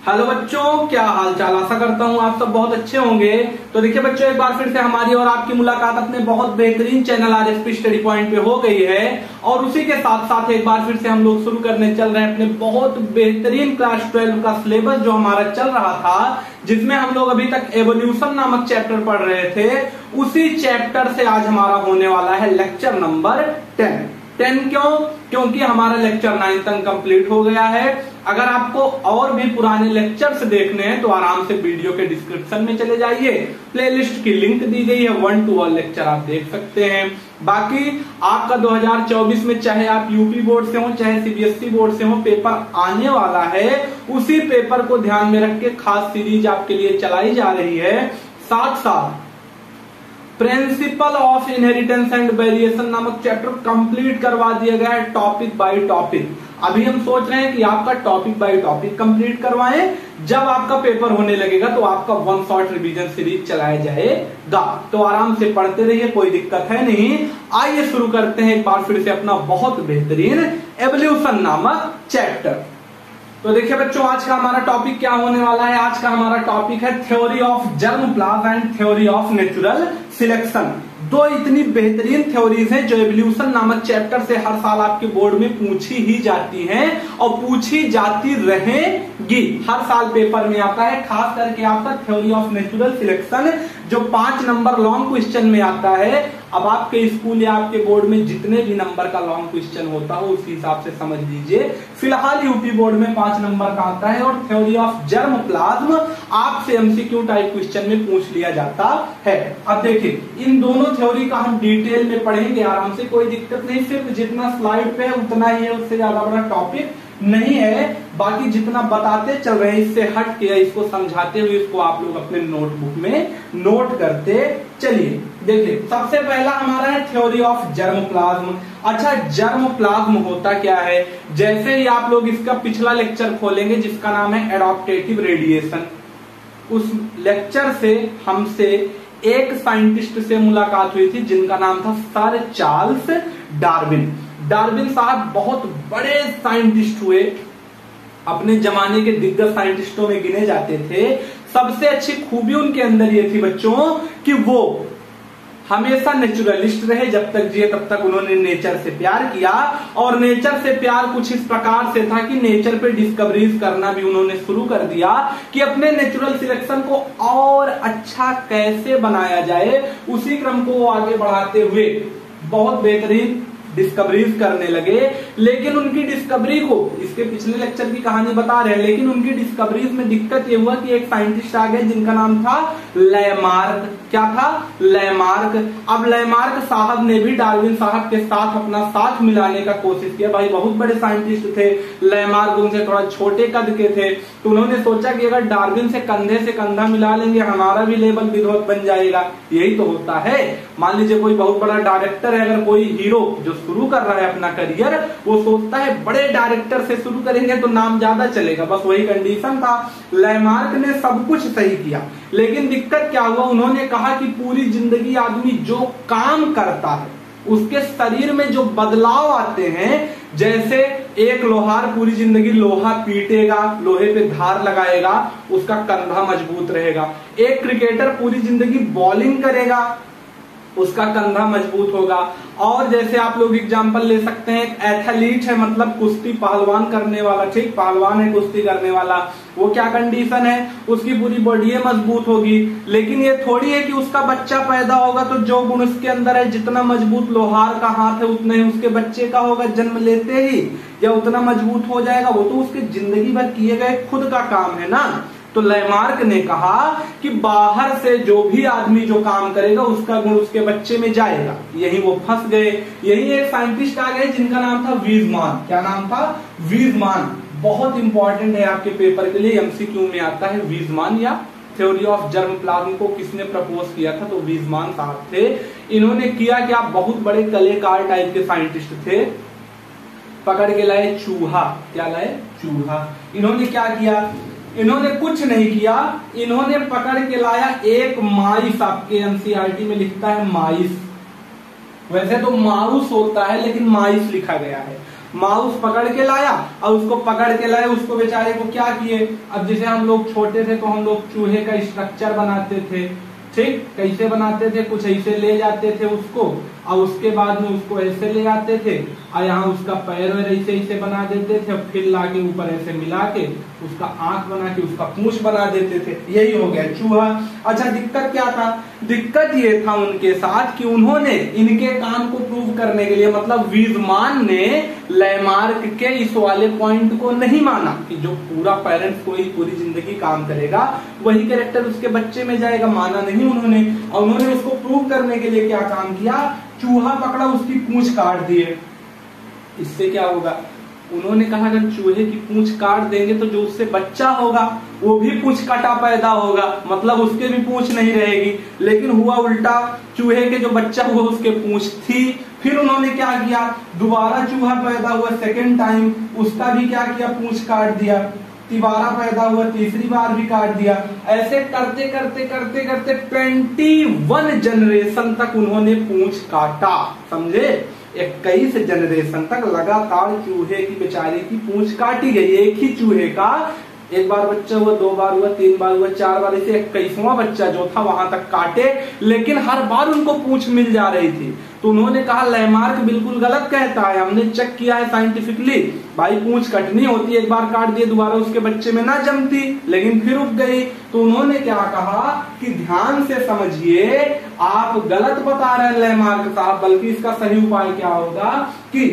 Hello बच्चों, क्या हाल चाल। आशा करता हूँ आप सब बहुत अच्छे होंगे। तो देखिए बच्चों, एक बार फिर से हमारी और आपकी मुलाकात अपने बहुत बेहतरीन चैनल आरएसपी स्टडी पॉइंट पे हो गई है। और उसी के साथ साथ एक बार फिर से हम लोग शुरू करने चल रहे हैं अपने बहुत बेहतरीन क्लास 12 का सिलेबस जो हमारा चल रहा था, जिसमें हम लोग अभी तक एवोल्यूशन नामक चैप्टर पढ़ रहे थे। उसी चैप्टर से आज हमारा होने वाला है लेक्चर नंबर 10 क्यों? क्योंकि हमारा लेक्चर 9 तक कंप्लीट हो गया है। अगर आपको और भी पुराने लेक्चर्स देखने हैं तो आराम से वीडियो के डिस्क्रिप्शन में चले जाइए, प्लेलिस्ट की लिंक दी गई है, 1 to 1 लेक्चर आप देख सकते हैं। बाकी आपका 2024 में चाहे आप यूपी बोर्ड से हो चाहे सीबीएसई बोर्ड से हो, पेपर आने वाला है। उसी पेपर को ध्यान में रख के खास सीरीज आपके लिए चलाई जा रही है। साथ साथ principle of inheritance and variation नामक चैप्टर कंप्लीट करवा दिया गया है टॉपिक बाय टॉपिक। अभी हम सोच रहे हैं कि आपका टॉपिक बाय टॉपिक कंप्लीट करवाएं। जब आपका पेपर होने लगेगा तो आपका 1 शॉट रिवीजन सीरीज चलाया जाएगा। तो आराम से पढ़ते रहिए, कोई दिक्कत है नहीं। आइए शुरू करते हैं एक बार फिर से अपना बहुत बेहतरीन एवोल्यूशन नामक चैप्टर। तो देखिए बच्चों, आज का हमारा टॉपिक क्या होने वाला है। आज का हमारा टॉपिक है theory of germplasm and theory of natural selection. दो इतनी बेहतरीन थ्योरीज हैं जो एवोल्यूशन नामक चैप्टर से हर साल आपके बोर्ड में पूछी ही जाती हैं और पूछी जाती रहेंगी। हर साल पेपर में आता है, खास करके आपका थ्योरी ऑफ नेचुरल सिलेक्शन जो 5 नंबर लॉन्ग क्वेश्चन में आता है। अब आपके स्कूल या आपके बोर्ड में जितने भी नंबर का लॉन्ग क्वेश्चन होता हो उसी हिसाब से समझ लीजिए। फिलहाल यूपी बोर्ड में 5 नंबर का आता है और थ्योरी ऑफ जर्मप्लाज्म आपसे एमसीक्यू टाइप क्वेश्चन में पूछ लिया जाता है। अब देखिए, इन दोनों थ्योरी का हम डिटेल में पढ़ेंगे आराम से, कोई दिक्कत नहीं। सिर्फ जितना स्लाइड पे है उतना ही है, उससे ज्यादा बड़ा टॉपिक नहीं है। बाकी जितना बताते चल रहे हैं इससे हट के, इसको समझाते हुए इसको आप लोग अपने नोटबुक में नोट करते चलिए। देखिए, सबसे पहला हमारा है थ्योरी ऑफ जर्मप्लाज्म। अच्छा, जर्मप्लाज्म होता क्या है? जैसे ही आप लोग इसका पिछला लेक्चर खोलेंगे जिसका नाम है एडॉप्टेटिव रेडिएशन, उस लेक्चर से हमसे एक साइंटिस्ट से मुलाकात हुई थी जिनका नाम था सर चार्ल्स डार्विन। डार्विन साहब बहुत बड़े साइंटिस्ट हुए, अपने जमाने के दिग्गज साइंटिस्टों में गिने जाते थे। सबसे अच्छी खूबी उनके अंदर ये थी बच्चों कि वो हमेशा नेचुरलिस्ट रहे। जब तक जिए तब तक उन्होंने नेचर से प्यार किया, और नेचर से प्यार कुछ इस प्रकार से था कि नेचर पे डिस्कवरीज करना भी उन्होंने शुरू कर दिया कि अपने नेचुरल सिलेक्शन को और अच्छा कैसे बनाया जाए। उसी क्रम को वो आगे बढ़ाते हुए बहुत बेहतरीन डिस्कवरीज करने लगे। लेकिन उनकी डिस्कवरी को, इसके पिछले लेक्चर की कहानी बता रहे हैं, लेकिन उनकी डिस्कवरीज में दिक्कत ये हुआ कि एक साइंटिस्ट आ गए जिनका नाम था लैमार्क। क्या था? लैमार्क। अब लैमार्क साहब ने भी डार्विन साहब के साथ अपना साथ मिलाने का कोशिश किया। भाई बहुत बड़े साइंटिस्ट थे, लैमार्क उनसे थोड़ा छोटे कद के थे, तो उन्होंने सोचा कि अगर डार्विन से कंधा मिला लेंगे हमारा भी लेवल विरोध बन जाएगा। यही तो होता है। मान लीजिए कोई बहुत बड़ा डायरेक्टर है, अगर कोई हीरो जो शुरू कर रहा है अपना करियर, वो सोचता है बड़े डायरेक्टर से शुरू करेंगे तो नाम ज्यादा चलेगा। बस वही कंडीशन था। लैमार्क ने सब कुछ सही किया, लेकिन दिक्कत क्या हुआ, उन्होंने कहा कि पूरी जिंदगी आदमी जो काम करता है उसके शरीर में जो बदलाव आते हैं, जैसे एक लोहार पूरी जिंदगी लोहा पीटेगा, लोहे पे धार लगाएगा, उसका कंधा मजबूत रहेगा। एक क्रिकेटर पूरी जिंदगी बॉलिंग करेगा, उसका कंधा मजबूत होगा। और जैसे आप लोग एग्जांपल ले सकते हैं, एक एथलीट है, मतलब कुश्ती पहलवान करने वाला, ठीक, पहलवान है कुश्ती करने वाला, वो क्या कंडीशन है, उसकी पूरी बॉडी मजबूत होगी। लेकिन ये थोड़ी है कि उसका बच्चा पैदा होगा तो जो गुण उसके अंदर है, जितना मजबूत लोहार का हाथ है उतना ही उसके बच्चे का होगा जन्म लेते ही, या उतना मजबूत हो जाएगा। वो तो उसके जिंदगी भर किए गए खुद का काम है ना। तो लैमार्क ने कहा कि बाहर से जो भी आदमी जो काम करेगा उसका गुण उसके बच्चे में जाएगा। यही वो फंस गए। यही एक साइंटिस्ट आ गए जिनका नाम था वीजमान। क्या नाम था? वीजमान। बहुत इंपॉर्टेंट है आपके पेपर के लिए, एमसीक्यू में आता है वीजमान। या थ्योरी ऑफ जर्मप्लाज्म को किसने प्रपोज किया था? तो वीजमान साहब थे। इन्होंने किया कि आप बहुत बड़े कलेकार टाइप के साइंटिस्ट थे, पकड़ के लाए चूहा। क्या लाए? चूहा। इन्होंने क्या किया? इन्होंने कुछ नहीं किया, इन्होंने पकड़ के लाया एक माइस। आपके एनसीईआरटी में लिखता है माइस, वैसे तो माउस होता है लेकिन माइस लिखा गया है। माउस पकड़ के लाया और उसको पकड़ के लाए, उसको बेचारे को क्या किए, अब जैसे हम लोग छोटे थे तो हम लोग चूहे का स्ट्रक्चर बनाते थे, ठीक, कैसे बनाते थे, कुछ ऐसे ले जाते थे उसको और उसके बाद में उसको ऐसे ले आते थे और यहाँ उसका पैर वैर ऐसे ऐसे बना देते थे, फिर लाके ऊपर ऐसे मिला के उसका आंख बना के उसका पूंछ बना देते थे। यही हो गया चूहा। अच्छा, दिक्कत क्या था? दिक्कत ये था उनके साथ कि उन्होंने इनके काम को प्रूव करने के लिए, मतलब वीजमान ने लैमार्क के इस वाले पॉइंट को नहीं माना कि जो पूरा पेरेंट्स को ही पूरी जिंदगी काम करेगा वही कैरेक्टर उसके बच्चे में जाएगा, माना नहीं उन्होंने। और उन्होंने उसको प्रूव करने के लिए क्या काम किया, चूहा पकड़ा, उसकी पूंछ काट दिए। इससे क्या होगा, उन्होंने कहा अगर चूहे की पूंछ काट देंगे तो जो उससे बच्चा होगा वो भी पूंछ काटा पैदा होगा, मतलब उसके भी पूंछ नहीं रहेगी। लेकिन हुआ उल्टा, चूहे के जो बच्चा हुआ उसके पूंछ थी। फिर उन्होंने क्या किया, दोबारा चूहा पैदा हुआ सेकेंड टाइम, उसका भी क्या किया, पूंछ काट दिया। तिबारा पैदा हुआ, तीसरी बार भी काट दिया। ऐसे करते करते करते करते 21 जनरेशन तक उन्होंने पूंछ काटा, समझे? 21 जनरेशन तक लगातार चूहे की बेचारे की पूंछ काटी गई। एक ही चूहे का एक बार बच्चा हुआ, 2 बार हुआ, 3 बार हुआ, 4 बार, इसे 21वां बच्चा जो था वहां तक काटे, लेकिन हर बार उनको पूंछ मिल जा रही थी। तो उन्होंने कहा लैमार्क बिल्कुल गलत कहता है, हमने चेक किया है साइंटिफिकली, भाई पूंछ कटनी होती, एक बार काट दिए दोबारा उसके बच्चे में ना जमती, लेकिन फिर रुक गई। तो उन्होंने क्या कहा कि ध्यान से समझिए, आप गलत बता रहे हैं लैमार्क साहब, बल्कि इसका सही उपाय क्या होगा कि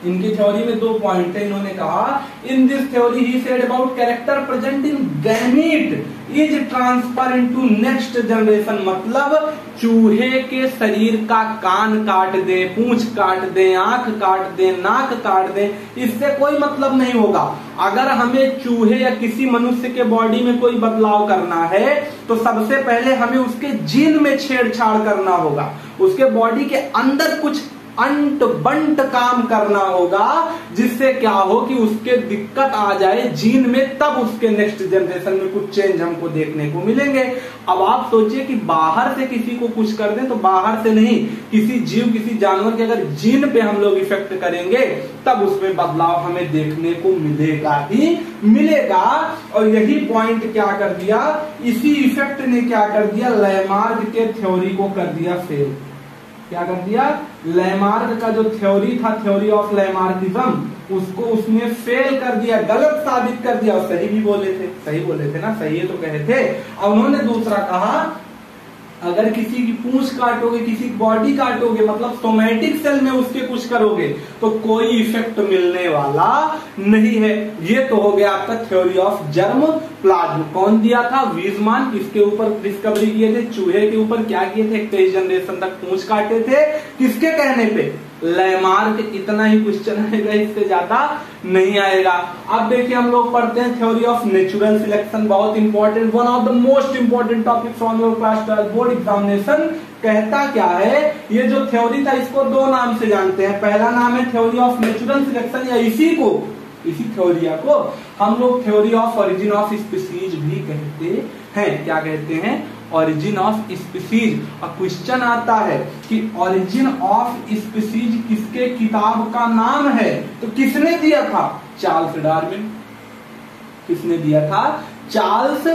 इनकी थ्योरी में 2 पॉइंट है। इन्होंने कहा in this theory he said about character present in gamete is transfer into next generation, मतलब चूहे के शरीर का कान काट दे, पूंछ काट दे, आंख काट दे, नाक काट दे, इससे कोई मतलब नहीं होगा। अगर हमें चूहे या किसी मनुष्य के बॉडी में कोई बदलाव करना है तो सबसे पहले हमें उसके जीन में छेड़छाड़ करना होगा, उसके बॉडी के अंदर कुछ अंट बंट काम करना होगा, जिससे क्या हो कि उसके दिक्कत आ जाए जीन में, तब उसके नेक्स्ट जनरेशन में कुछ चेंज हमको देखने को मिलेंगे। अब आप सोचिए कि बाहर से किसी को कुछ कर दें, तो बाहर से नहीं, किसी जीव किसी जानवर के अगर जीन पे हम लोग इफेक्ट करेंगे तब उसमें बदलाव हमें देखने को मिलेगा ही मिलेगा। और यही पॉइंट क्या कर दिया, इसी इफेक्ट ने क्या कर दिया, लैमार्क के थ्योरी को कर दिया फेल। क्या कर दिया, लैमार्क का जो थ्योरी था, थ्योरी ऑफ लैमार्किज्म, उसको उसने फेल कर दिया, गलत साबित कर दिया। और सही भी बोले थे, सही बोले थे ना, सही तो कहे थे। और उन्होंने दूसरा कहा अगर किसी की पूंछ काटोगे, किसी की बॉडी काटोगे, मतलब सोमैटिक सेल में उसके कुछ करोगे तो कोई इफेक्ट मिलने वाला नहीं है। ये तो हो गया आपका थ्योरी ऑफ जर्म प्लाज्म। कौन दिया था, वीजमान। किसके ऊपर डिस्कवरी किए थे, चूहे के ऊपर। क्या किए थे, 21 जनरेशन तक पूंछ काटे थे, किसके कहने पे, लैमार्क। इतना ही क्वेश्चन आएगा, इससे ज्यादा नहीं आएगा। अब देखिए हम लोग पढ़ते हैं थ्योरी ऑफ नेचुरल सिलेक्शन, बहुत important, one of the most important topic from your class 12 board examination. कहता क्या है, ये जो थ्योरी था इसको 2 नाम से जानते हैं। पहला नाम है थ्योरी ऑफ नेचुरल सिलेक्शन, या इसी थ्योरिया को हम लोग theory of origin of species भी कहते हैं। क्या कहते हैं, ओरिजिन ऑफ स्पीसीज। और क्वेश्चन आता है कि ओरिजिन ऑफ स्पीसीज किसके किताब का नाम है, तो किसने दिया था, चार्ल्स डार्विन। किसने दिया था, चार्ल्स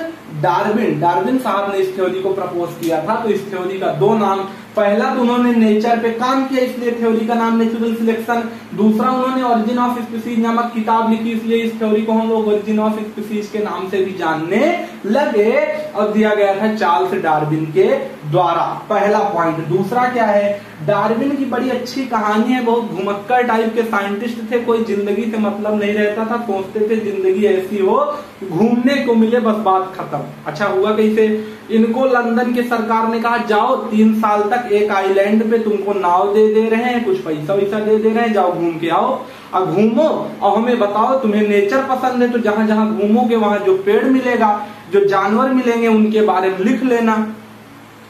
डार्विन। डार्विन साहब ने इस थ्योरी को प्रपोज किया था। तो इस थ्योरी का 2 नाम, पहला तो उन्होंने नेचर पे काम किया, इसलिए थ्योरी का नाम नेचुरल सिलेक्शन। दूसरा उन्होंने ओरिजिन ऑफ स्पीसीज नामक किताब लिखी, इसलिए इस थ्योरी को हम लोग ओरिजिन ऑफ स्पीसीज के नाम से भी जानने लगे। और दिया गया था चार्ल्स डार्विन के द्वारा, पहला पॉइंट। दूसरा क्या है, डार्विन की बड़ी अच्छी कहानी है, बहुत घुमक्कर टाइप के साइंटिस्ट थे, कोई जिंदगी से मतलब नहीं रहता था, सोचते थे जिंदगी ऐसी हो घूमने को मिले बस बात खत्म। अच्छा हुआ कैसे, इनको लंदन की सरकार ने कहा जाओ 3 साल तक एक आइलैंड पे तुमको नाव दे रहे हैं, कुछ पैसा वैसा दे रहे हैं, जाओ घूम के आओ और घूमो और हमें बताओ तुम्हें नेचर पसंद है तो जहां जहां घूमोगे वहां जो पेड़ मिलेगा, जो जानवर मिलेंगे उनके बारे में लिख लेना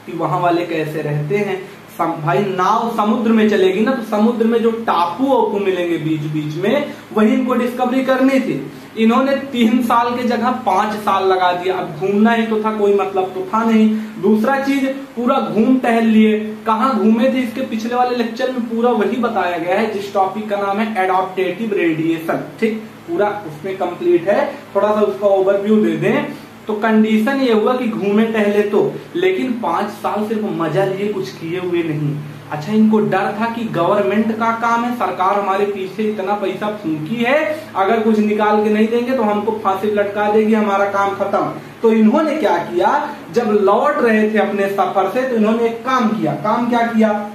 कि वहां वाले कैसे रहते हैं। भाई नाव समुद्र में चलेगी ना, तो समुद्र में जो टापू ओपू मिलेंगे बीच बीच में, वही इनको डिस्कवरी करनी थी। इन्होंने 3 साल के जगह 5 साल लगा दिया। अब घूमना ही तो था, कोई मतलब तो था नहीं। दूसरा चीज, पूरा घूम टहल लिए। कहाँ घूमे थे इसके पिछले वाले लेक्चर में पूरा वही बताया गया है, जिस टॉपिक का नाम है एडॉप्टेटिव रेडिएशन। ठीक, पूरा उसमें कंप्लीट है। थोड़ा सा उसका ओवरव्यू दे दें तो कंडीशन ये हुआ कि घूमे टहले तो, लेकिन 5 साल सिर्फ मजा लिए, कुछ किए हुए नहीं। अच्छा, इनको डर था कि गवर्नमेंट का काम है, सरकार हमारे पीछे इतना पैसा फूंकी है, अगर कुछ निकाल के नहीं देंगे तो हमको फांसी लटका देगी, हमारा काम खत्म। तो इन्होंने क्या किया, जब लौट रहे थे अपने सफर से, तो इन्होंने एक काम किया। काम क्या किया,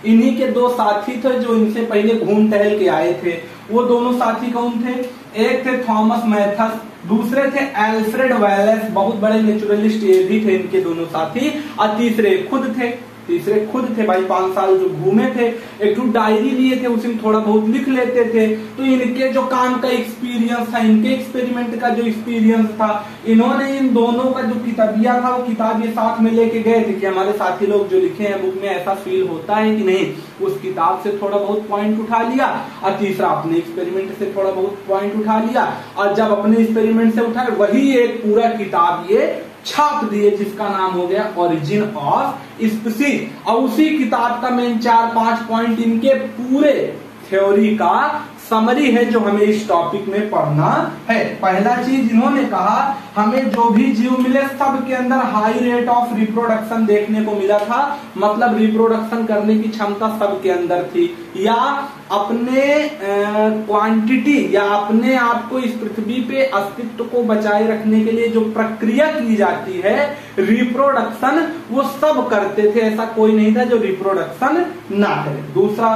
इन्हीं के 2 साथी थे जो इनसे पहले घूम टहल के आए थे। वो दोनों साथी कौन थे, एक थे थॉमस मैथस, दूसरे थे एल्फ्रेड वेलेस, बहुत बड़े नेचुरलिस्ट ये भी थे इनके दोनों साथी, और तीसरे खुद थे भाई। 5 साल जो घूमे थे, एक डायरी लिए थे, उसमें थोड़ा बहुत लिख लेते थे। तो इनके जो काम का एक्सपीरियंस था, इनके एक्सपेरिमेंट का जो एक्सपीरियंस था, इन्होंने इन दोनों का जो किताबिया था वो किताब ये साथ में लेके गए थे कि हमारे साथी लोग जो लिखे हैं बुक में ऐसा फील होता है कि नहीं। उस किताब से थोड़ा बहुत पॉइंट उठा लिया, और तीसरा अपने एक्सपेरिमेंट से थोड़ा बहुत पॉइंट उठा लिया, और जब अपने एक्सपेरिमेंट से उठाए वही एक पूरा किताब ये छाप दिए, जिसका नाम हो गया ओरिजिन ऑफ स्पीसीज। और उसी किताब का मेन 4-5 पॉइंट इनके पूरे थ्योरी का समरी है जो हमें इस टॉपिक में पढ़ना है। पहला चीज इन्होंने कहा, हमें जो भी जीव मिले सब के अंदर हाई रेट ऑफ रिप्रोडक्शन देखने को मिला था, मतलब रिप्रोडक्शन करने की क्षमता सब के अंदर थी, या अपने क्वांटिटी या अपने आप को इस पृथ्वी पे अस्तित्व को बचाए रखने के लिए जो प्रक्रिया की जाती है रिप्रोडक्शन, वो सब करते थे। ऐसा कोई नहीं था जो रिप्रोडक्शन ना करे। दूसरा,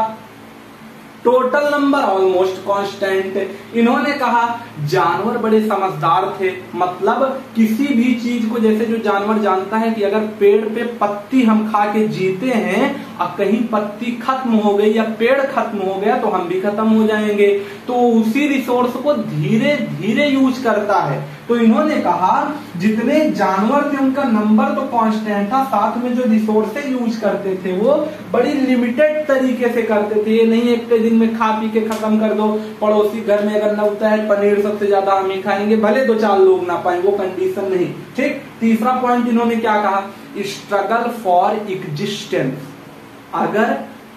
टोटल नंबर ऑलमोस्ट कांस्टेंट। इन्होंने कहा जानवर बड़े समझदार थे, मतलब किसी भी चीज को, जैसे जो जानवर जानता है कि अगर पेड़ पे पत्ती हम खा के जीते हैं और कहीं पत्ती खत्म हो गई या पेड़ खत्म हो गया तो हम भी खत्म हो जाएंगे, तो उसी रिसोर्स को धीरे धीरे यूज करता है। तो इन्होंने कहा जितने जानवर थे उनका नंबर तो कांस्टेंट था, साथ में जो रिसोर्सेज यूज करते थे वो बड़ी लिमिटेड तरीके से करते थे। ये नहीं एक दिन में खा पी के खत्म कर दो, पड़ोसी घर में अगर नौता है पनीर सबसे ज्यादा हम ही खाएंगे, भले 2-4 लोग ना पाए, वो कंडीशन नहीं। ठीक, तीसरा पॉइंट इन्होंने क्या कहा, स्ट्रगल फॉर एग्जिस्टेंस। अगर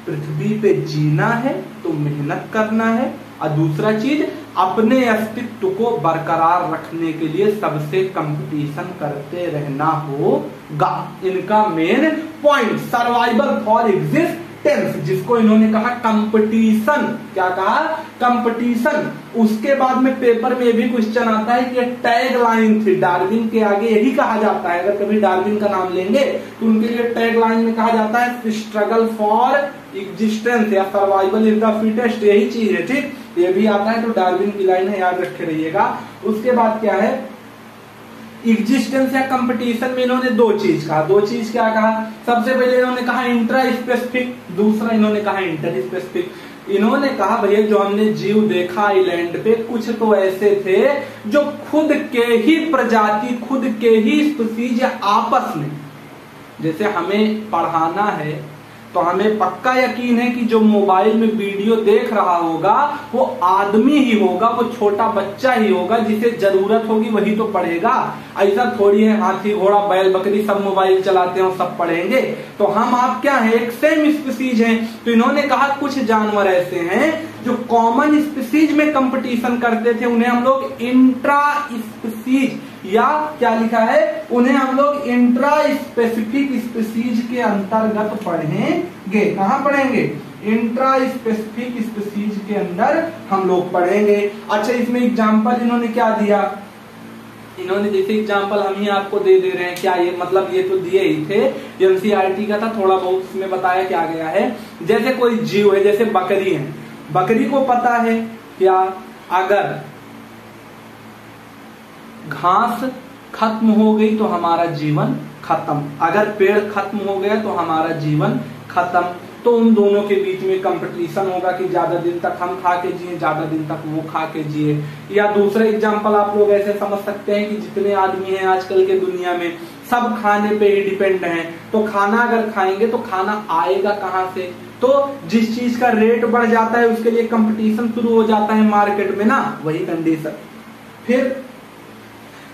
पृथ्वी पे जीना है तो मेहनत करना है, और दूसरा चीज अपने अस्तित्व को बरकरार रखने के लिए सबसे कंपटीशन करते रहना होगा। इनका main point survival for existence, जिसको इन्होंने कहा कंपटीशन। क्या कहा, कंपटीशन। उसके बाद में पेपर में ये भी क्वेश्चन आता है कि ये टैग लाइन थी, डार्विन के आगे यही कहा जाता है। अगर कभी डार्विन का नाम लेंगे तो उनके लिए टैग लाइन में कहा जाता है स्ट्रगल फॉर एग्जिस्टेंस या सर्वाइवल इज द फिटेस्ट, यही चीज है। ठीक, ये भी आता है तो डार्विन की लाइन है, याद रखे रहिएगा। उसके बाद क्या है, एग्जिस्टेंस या कंपटीशन में इन्होंने 2 चीज कहा। 2 चीज क्या कहा, सबसे पहले इन्होंने कहा इंट्रा स्पेसिफिक, दूसरा इन्होंने कहा इंटर स्पेसिफिक। इन्होंने कहा भैया जो हमने जीव देखा आइलैंड पे, कुछ तो ऐसे थे जो खुद के ही प्रजाति, खुद के ही स्पीसीज या आपस में, जैसे हमें पढ़ाना है तो हमें पक्का यकीन है कि जो मोबाइल में वीडियो देख रहा होगा वो आदमी ही होगा, वो छोटा बच्चा ही होगा, जिसे जरूरत होगी वही तो पढ़ेगा। ऐसा थोड़ी है हाथी घोड़ा बैल बकरी सब मोबाइल चलाते हैं सब पढ़ेंगे। तो हम आप क्या है, एक सेम स्पीसीज हैं। तो इन्होंने कहा कुछ जानवर ऐसे हैं जो कॉमन स्पीसीज में कंपटीशन करते थे, उन्हें हम लोग इंट्रा स्पीसीज या क्या लिखा है, उन्हें हम लोग इंट्रा स्पेसिफिक स्पीसीज के अंतर्गत पढ़ेंगे। कहाँ पढ़ेंगे, इंट्रा स्पेसिफिक स्पीसीज के अंदर हम लोग पढ़ेंगे। अच्छा, इसमें एग्जांपल इन्होंने क्या दिया, इन्होंने जैसे एग्जांपल हम ही आपको दे रहे हैं। क्या ये मतलब, ये तो दिए ही थे, एनसीईआरटी का था, थोड़ा बहुत उसमें बताया क्या गया है। जैसे कोई जीव है, जैसे बकरी है, बकरी को पता है क्या, अगर घास खत्म हो गई तो हमारा जीवन खत्म, अगर पेड़ खत्म हो गया तो हमारा जीवन खत्म। तो उन दोनों के बीच में कंपटीशन होगा कि ज्यादा दिन तक हम खा के जिए, ज्यादा दिन तक वो खा के जिए। या दूसरा एग्जांपल आप लोग ऐसे समझ सकते हैं कि जितने आदमी हैं आजकल के दुनिया में सब खाने पे ही डिपेंड हैं, तो खाना अगर खाएंगे तो खाना आएगा कहां से? तो जिस चीज का रेट बढ़ जाता है उसके लिए कंपटीशन शुरू हो जाता है मार्केट में ना, वही कंडीशन। फिर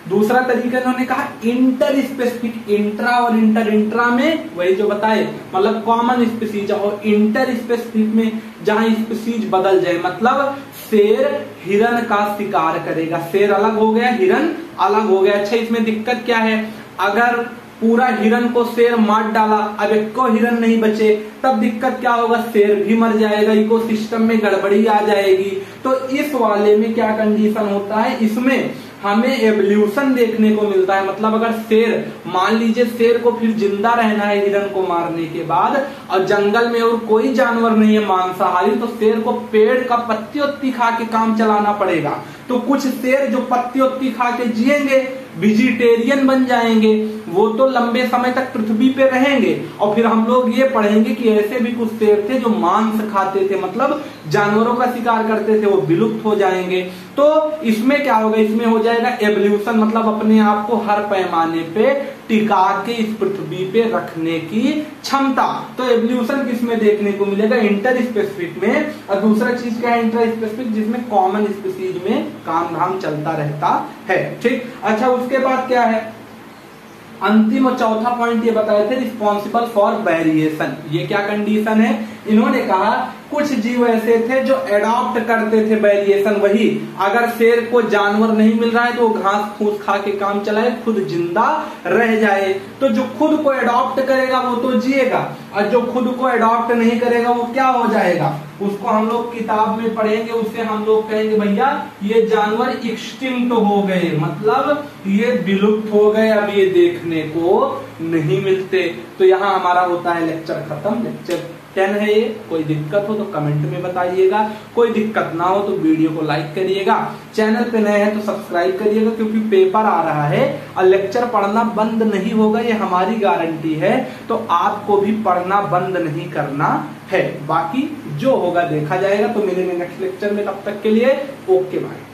दूसरा तरीका इन्होंने कहा इंटर स्पेसिफिक, इंट्रा और इंटर, इंट्रा में वही जो बताए मतलब कॉमन स्पीसीज, और इंटर स्पेसिफिक में जहां स्पीसीज बदल जाए, मतलब शेर हिरन का शिकार करेगा, शेर अलग हो गया, हिरन अलग हो गया। अच्छा इसमें दिक्कत क्या है, अगर पूरा हिरन को शेर मार डाला, अब एक को हिरन नहीं बचे, तब दिक्कत क्या होगा, शेर भी मर जाएगा, इकोसिस्टम में गड़बड़ी आ जाएगी। तो इस वाले में क्या कंडीशन होता है, इसमें हमें एवोल्यूशन देखने को मिलता है। मतलब अगर शेर, मान लीजिए शेर को फिर जिंदा रहना है हिरन को मारने के बाद, और जंगल में और कोई जानवर नहीं है मांसाहारी, तो शेर को पेड़ का पत्ती उत्ती खा के काम चलाना पड़ेगा। तो कुछ शेर जो पत्ती उत्ती खा के जिएंगे, वेजिटेरियन बन जाएंगे, वो तो लंबे समय तक पृथ्वी पे रहेंगे। और फिर हम लोग ये पढ़ेंगे कि ऐसे भी कुछ शेर थे जो मांस खाते थे, मतलब जानवरों का शिकार करते थे, वो विलुप्त हो जाएंगे। तो इसमें क्या होगा, इसमें हो जाएगा एवोल्यूशन, मतलब अपने आप को हर पैमाने पे टिका के इस पृथ्वी पे रखने की क्षमता। तो एवोल्यूशन किसमें देखने को मिलेगा, इंटर स्पेसिफिक में। और दूसरा चीज क्या है, इंटर स्पेसिफिक, जिसमें कॉमन स्पीसीज में काम धाम चलता रहता है। ठीक, अच्छा उसके बाद क्या है, अंतिम और चौथा पॉइंट ये बताए थे, रिस्पॉन्सिबल फॉर वेरिएशन। ये क्या कंडीशन है, इन्होंने कहा कुछ जीव ऐसे थे जो एडॉप्ट करते थे वेरिएशन। वही अगर शेर को जानवर नहीं मिल रहा है तो वो घास फूस खा के काम चलाए, खुद जिंदा रह जाए। तो जो खुद को एडॉप्ट करेगा वो तो जिएगा, और जो खुद को एडॉप्ट नहीं करेगा वो क्या हो जाएगा, उसको हम लोग किताब में पढ़ेंगे, उससे हम लोग कहेंगे भैया ये जानवर एक्सटिंक्ट हो गए, मतलब ये विलुप्त हो गए, अब ये देखने को नहीं मिलते। तो यहाँ हमारा होता है लेक्चर खत्म। लेक्चर 10 है ये। कोई दिक्कत हो तो कमेंट में बताइएगा, कोई दिक्कत ना हो तो वीडियो को लाइक करिएगा, चैनल पे नए हैं तो सब्सक्राइब करिएगा, क्योंकि पेपर आ रहा है और लेक्चर पढ़ना बंद नहीं होगा, ये हमारी गारंटी है। तो आपको भी पढ़ना बंद नहीं करना है, बाकी जो होगा देखा जाएगा। तो मिलेंगे नेक्स्ट लेक्चर में, तब तक के लिए ओके बाय।